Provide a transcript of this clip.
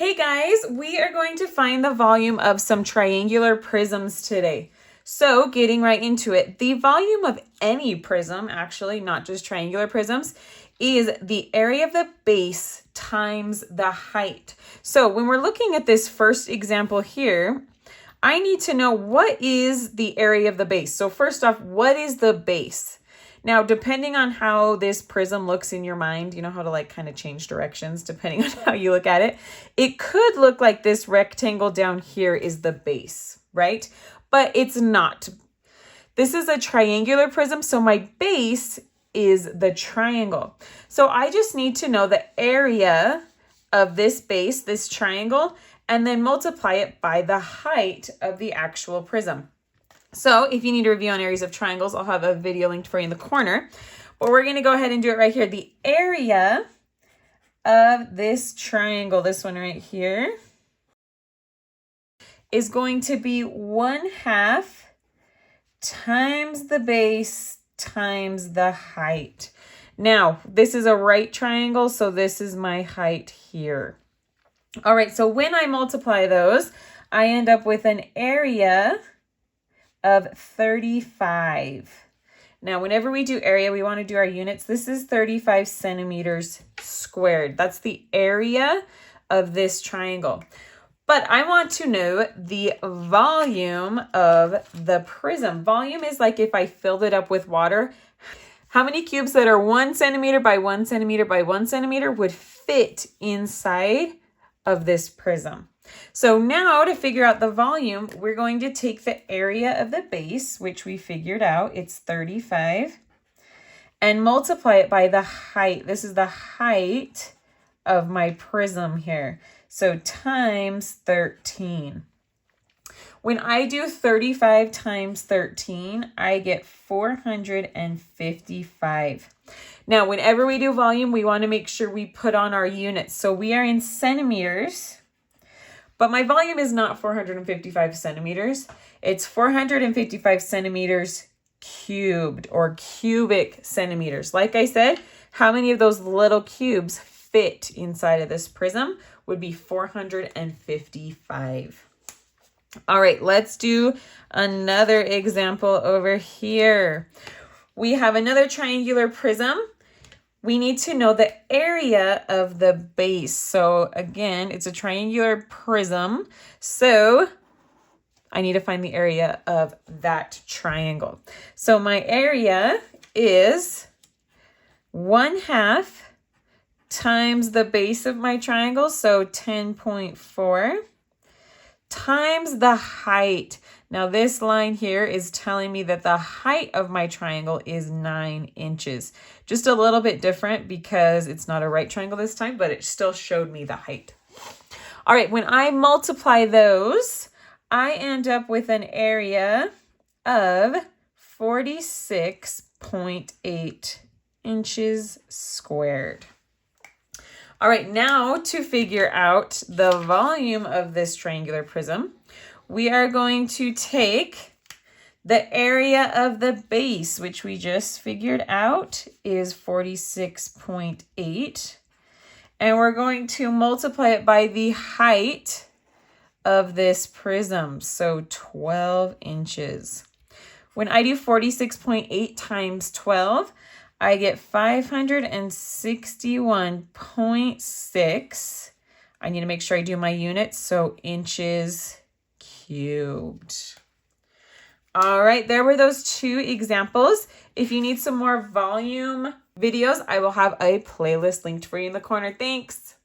Hey guys, we are going to find the volume of some triangular prisms today. So getting right into it, the volume of any prism, actually not just triangular prisms, is the area of the base times the height. So when we're looking at this first example here, I need to know what is the area of the base. So first off, what is the base? Now, depending on how this prism looks in your mind, you know how to like kind of change directions depending on how you look at it. It could look like this rectangle down here is the base, right? But it's not. This is a triangular prism, so my base is the triangle. So I just need to know the area of this base, this triangle, and then multiply it by the height of the actual prism. So if you need a review on areas of triangles, I'll have a video linked for you in the corner. But we're going to go ahead and do it right here. The area of this triangle, this one right here, is going to be 1/2 times the base times the height. Now, this is a right triangle, so this is my height here. All right, so when I multiply those, I end up with an area of 35. Now, whenever we do area, we want to do our units. This is 35 centimeters squared. That's the area of this triangle. But I want to know the volume of the prism. Volume is like if I filled it up with water. How many cubes that are 1 centimeter by 1 centimeter by 1 centimeter would fit inside of this prism? So now to figure out the volume, we're going to take the area of the base, which we figured out, it's 35, and multiply it by the height. This is the height of my prism here. So times 13. When I do 35 times 13, I get 455. Now, whenever we do volume, we want to make sure we put on our units. So we are in centimeters. But my volume is not 455 centimeters. It's 455 centimeters cubed or cubic centimeters. Like I said, how many of those little cubes fit inside of this prism would be 455. All right, let's do another example over here. We have another triangular prism. We need to know the area of the base. So again, it's a triangular prism. So I need to find the area of that triangle. So my area is 1/2 times the base of my triangle. So 10.4 times the height. Now this line here is telling me that the height of my triangle is 9 inches. Just a little bit different because it's not a right triangle this time, but it still showed me the height. All right, when I multiply those, I end up with an area of 46.8 inches squared. All right, now to figure out the volume of this triangular prism, we are going to take the area of the base, which we just figured out is 46.8, and we're going to multiply it by the height of this prism, so 12 inches. When I do 46.8 times 12, I get 561.6. I need to make sure I do my units, so inches cubed. All right, there were those two examples. If you need some more volume videos, I will have a playlist linked for you in the corner. Thanks.